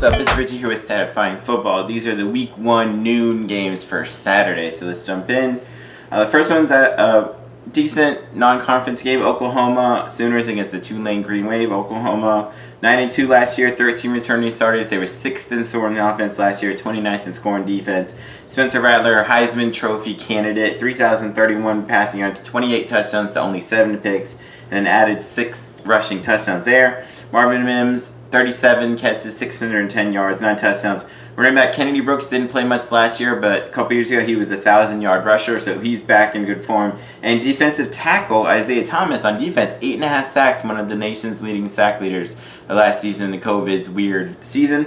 up? It's Richie here with Statifying Football. These are the Week 1 noon games for Saturday, so let's jump in. The first one's a decent non-conference game. Oklahoma Sooners against the Tulane Green Wave. Oklahoma 9-2 last year, 13 returning starters. They were 6th in scoring offense last year, 29th in scoring defense. Spencer Rattler, Heisman Trophy candidate, 3,031 passing yards, 28 touchdowns to only 7 picks, and added 6 rushing touchdowns there. Marvin Mims, 37 catches, 610 yards, 9 touchdowns. Running back Kennedy Brooks didn't play much last year, but a couple years ago he was a 1,000-yard rusher, so he's back in good form. And defensive tackle Isaiah Thomas on defense, 8.5 sacks, one of the nation's leading sack leaders last season, the COVID's weird season.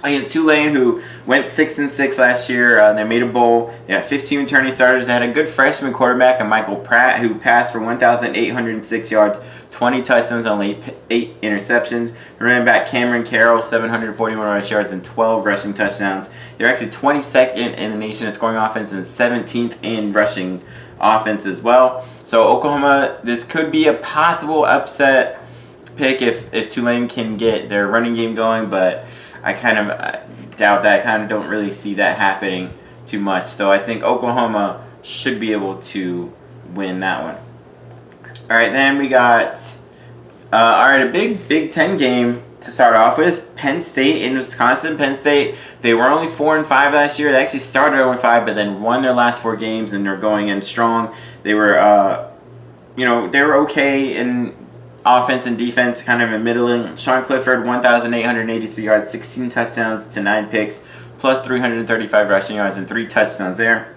Against Tulane, who went 6-6 last year, they made a bowl. They had 15 returning starters. They had a good freshman quarterback, Michael Pratt, who passed for 1,806 yards, 20 touchdowns, only 8 interceptions. Running back Cameron Carroll, 741 rushing yards and 12 rushing touchdowns. They're actually 22nd in the nation in scoring offense and 17th in rushing offense as well. So Oklahoma, this could be a possible upset pick if Tulane can get their running game going, but I kind of doubt that. I kind of don't really see that happening too much. So I think Oklahoma should be able to win that one. All right, then we got a Big Ten game to start off with. Penn State in Wisconsin. Penn State, they were only 4-5 last year. They actually started 0-5, but then won their last 4 games, and they're going in strong. They were, they were okay in offense and defense, kind of in middling. Sean Clifford, 1,883 yards, 16 touchdowns to 9 picks, plus 335 rushing yards and 3 touchdowns there.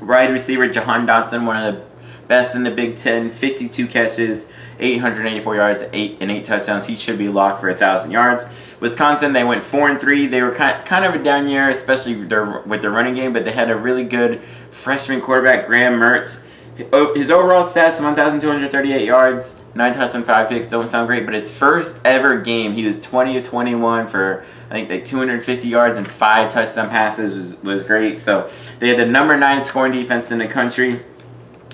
Wide receiver Jahan Dotson, one of the best in the Big Ten, 52 catches, 884 yards, 8 touchdowns. He should be locked for 1,000 yards. Wisconsin, they went 4-3. They were kind of a down year, especially with their running game, but they had a really good freshman quarterback, Graham Mertz. His overall stats, 1,238 yards, 9 touchdowns, 5 picks. Don't sound great, but his first ever game, he was 20 of 21 for, I think, like 250 yards and 5 touchdown passes was great. So they had the number 9 scoring defense in the country.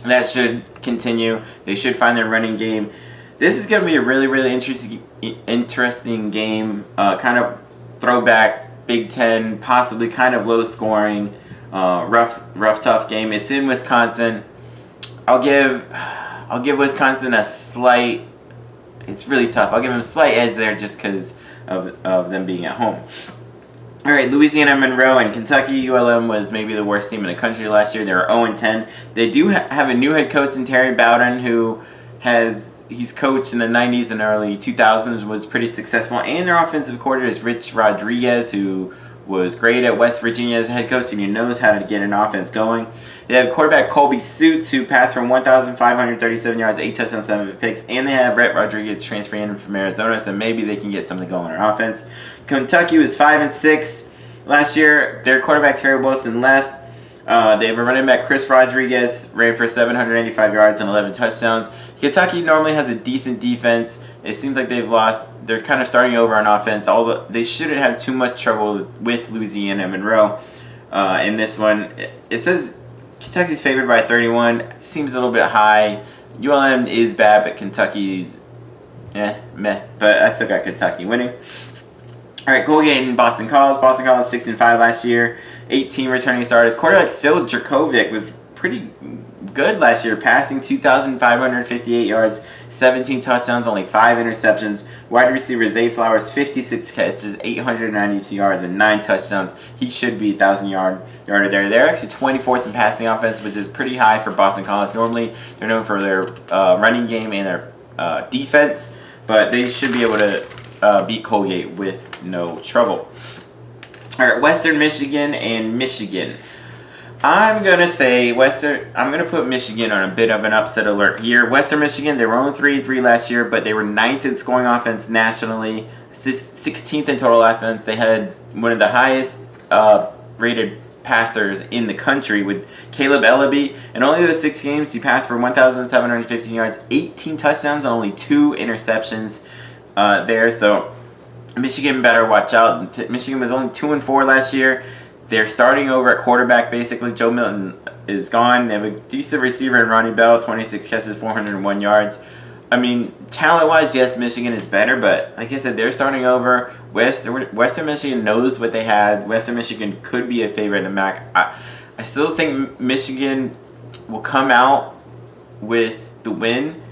That should continue. They should find their running game. This is going to be a really, really interesting game. Kind of throwback Big Ten, possibly kind of low scoring, rough, tough game. It's in Wisconsin. I'll give Wisconsin a slight. It's really tough. I'll give them a slight edge there just because of them being at home. All right, Louisiana Monroe and Kentucky. ULM was maybe the worst team in the country last year. They were 0-10. They do have a new head coach in Terry Bowden, who he's coached in the 90s and early 2000s, was pretty successful. And their offensive coordinator is Rich Rodriguez, who was great at West Virginia as head coach, and he knows how to get an offense going. They have quarterback Colby Suits, who passed for 1,537 yards, 8 touchdowns, 7 picks, and they have Rhett Rodriguez transferring in from Arizona, so maybe they can get something going on offense. Kentucky was 5-6 last year. Their quarterback Terry Wilson left. They have a running back, Chris Rodriguez, ran for 785 yards and 11 touchdowns. Kentucky normally has a decent defense. It seems like they're kind of starting over on offense. They shouldn't have too much trouble with Louisiana Monroe in this one. It says Kentucky's favored by 31. It seems a little bit high. ULM is bad, but Kentucky's meh. But I still got Kentucky winning. All right, Colgate and Boston College. Boston College 6-5 last year. 18 returning starters. Quarterback Phil Dracovic was pretty good last year, passing 2,558 yards, 17 touchdowns, only 5 interceptions. Wide receiver Zay Flowers, 56 catches, 892 yards, and 9 touchdowns. He should be 1,000-yarder there. They're actually 24th in passing offense, which is pretty high for Boston College. Normally, they're known for their running game and their defense, but they should be able to beat Colgate with no trouble. All right, Western Michigan and Michigan. I'm going to put Michigan on a bit of an upset alert here. Western Michigan, they were only 3-3 last year, but they were 9th in scoring offense nationally, 16th in total offense. They had one of the highest rated passers in the country with Caleb Ellaby. In only those 6 games, he passed for 1,715 yards, 18 touchdowns, and only 2 interceptions there. So Michigan better watch out. Michigan was only 2-4 last year. They're starting over at quarterback, basically. Joe Milton is gone. They have a decent receiver in Ronnie Bell, 26 catches, 401 yards. I mean, talent-wise, yes, Michigan is better, but like I said, they're starting over. Western Michigan knows what they had. Western Michigan could be a favorite in the MAC. I still think Michigan will come out with the win,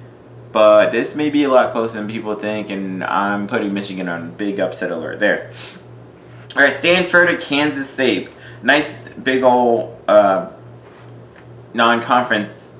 but this may be a lot closer than people think, and I'm putting Michigan on big upset alert there. All right, Stanford at Kansas State. Nice big old non-conference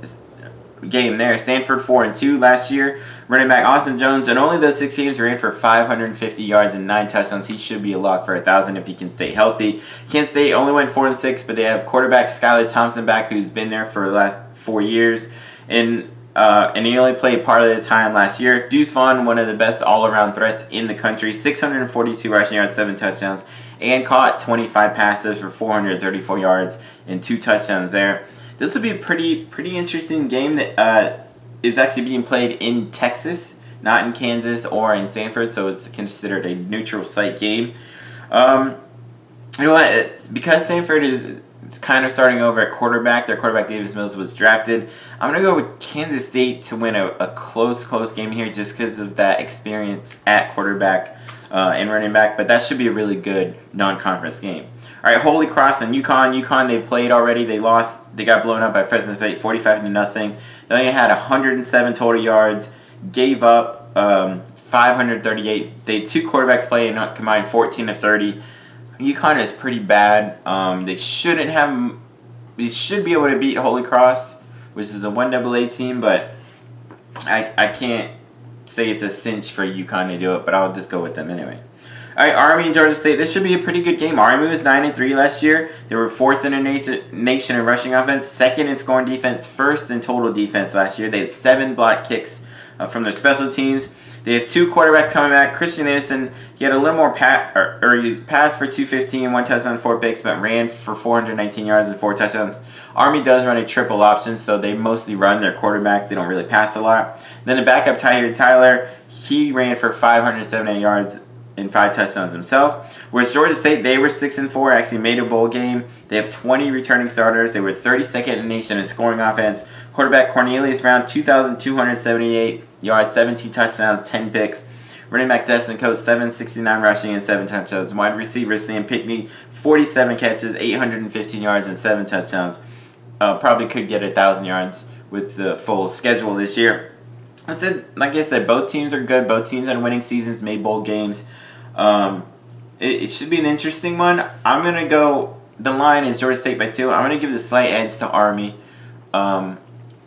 game there. Stanford 4-2 last year. Running back Austin Jones, in only those 6 games, ran for 550 yards and 9 touchdowns. He should be a lock for 1,000 if he can stay healthy. Kansas State only went 4-6, but they have quarterback Skylar Thompson back, who's been there for the last 4 years, and he only played part of the time last year. Deuce Vaughn, one of the best all-around threats in the country, 642 rushing yards, 7 touchdowns, and caught 25 passes for 434 yards and 2 touchdowns there. This will be a pretty interesting game that is actually being played in Texas, not in Kansas or in Stanford, so it's considered a neutral site game. You know what? Because Stanford is kind of starting over at quarterback, their quarterback Davis Mills was drafted, I'm going to go with Kansas State to win a close game here just because of that experience at quarterback and running back, but that should be a really good non-conference game. All right, Holy Cross and UConn. UConn, they've played already. They lost. They got blown up by Fresno State, 45-0. They only had 107 total yards. Gave up 538. They had 2 quarterbacks playing, combined 14 of 30. UConn is pretty bad. They shouldn't have. They should be able to beat Holy Cross, which is a 1AA team, but I can't say it's a cinch for UConn to do it. But I'll just go with them anyway. All right, Army and Georgia State. This should be a pretty good game. Army was 9-3 last year. They were 4th in the nation in rushing offense, 2nd in scoring defense, 1st in total defense last year. They had 7 block kicks from their special teams. They have 2 quarterbacks coming back. Christian Anderson, he had a little more he passed for 215, 1 touchdown, 4 picks, but ran for 419 yards and 4 touchdowns. Army does run a triple option, so they mostly run their quarterbacks. They don't really pass a lot. Then the backup Tyler, he ran for 578 yards and 5 touchdowns himself. Whereas Georgia State, they were 6-4, actually made a bowl game. They have 20 returning starters. They were 32nd in the nation in scoring offense. Quarterback Cornelius Brown, 2,278 yards, 17 touchdowns, 10 picks. Running back Destin Coates, 769 rushing and 7 touchdowns. Wide receiver Sam Pinkney, 47 catches, 815 yards and 7 touchdowns. Probably could get 1,000 yards with the full schedule this year. Like I said, both teams are good. Both teams are winning seasons, made bowl games. It should be an interesting one. I'm going to go, the line is Georgia State by 2. I'm going to give the slight edge to Army. I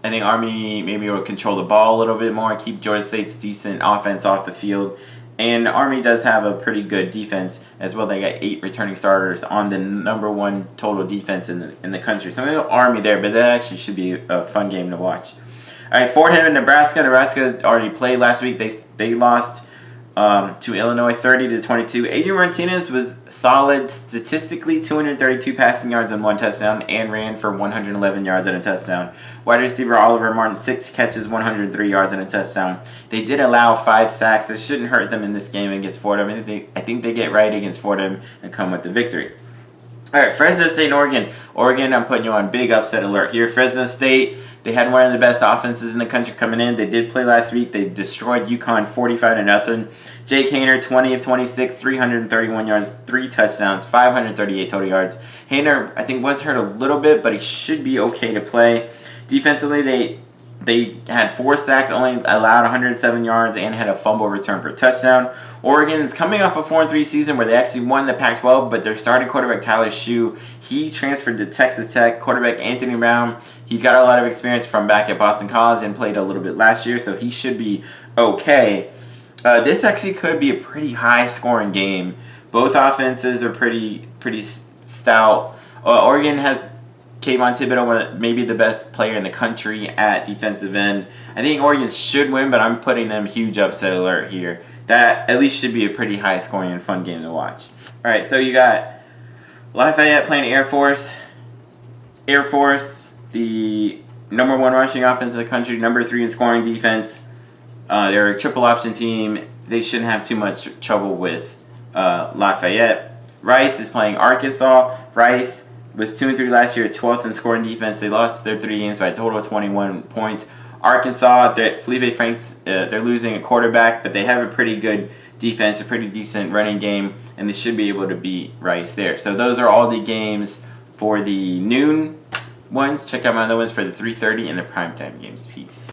think Army maybe will control the ball a little bit more, keep Georgia State's decent offense off the field. And Army does have a pretty good defense as well. They got 8 returning starters on the number 1 total defense in the country. So I'm going to go Army there, but that actually should be a fun game to watch. All right, Fordham and Nebraska. Nebraska already played last week. They lost to Illinois 30-22. Adrian Martinez was solid statistically, 232 passing yards and 1 touchdown, and ran for 111 yards and a touchdown. Wide receiver Oliver Martin, 6 catches, 103 yards and a touchdown. They did allow 5 sacks. It shouldn't hurt them in this game against Fordham. I think they get right against Fordham and come with the victory. All right, Fresno State and Oregon. Oregon, I'm putting you on big upset alert here. Fresno State, they had one of the best offenses in the country coming in. They did play last week. They destroyed UConn 45-0. Jake Haener, 20 of 26, 331 yards, 3 touchdowns, 538 total yards. Haener, I think, was hurt a little bit, but he should be okay to play. Defensively, they had 4 sacks, only allowed 107 yards, and had a fumble return for a touchdown. Oregon is coming off a 4-3 season where they actually won the Pac-12, but their starting quarterback, Tyler Shue, he transferred to Texas Tech. Quarterback Anthony Brown, he's got a lot of experience from back at Boston College and played a little bit last year, so he should be okay. This actually could be a pretty high-scoring game. Both offenses are pretty stout. Oregon has Kayvon Thibodeau, maybe the best player in the country at defensive end. I think Oregon should win, but I'm putting them huge upset alert here. That at least should be a pretty high-scoring and fun game to watch. All right, so you got Lafayette playing Air Force. Air Force, the number 1 rushing offense in the country, number 3 in scoring defense. They're a triple option team. They shouldn't have too much trouble with Lafayette. Rice is playing Arkansas. Rice was 2-3 last year, 12th in scoring defense. They lost their 3 games by a total of 21 points. Arkansas, Felipe Franks, they're losing a quarterback, but they have a pretty good defense, a pretty decent running game, and they should be able to beat Rice there. So those are all the games for the noon ones. Check out my other ones for the 3:30 and the primetime games. Peace.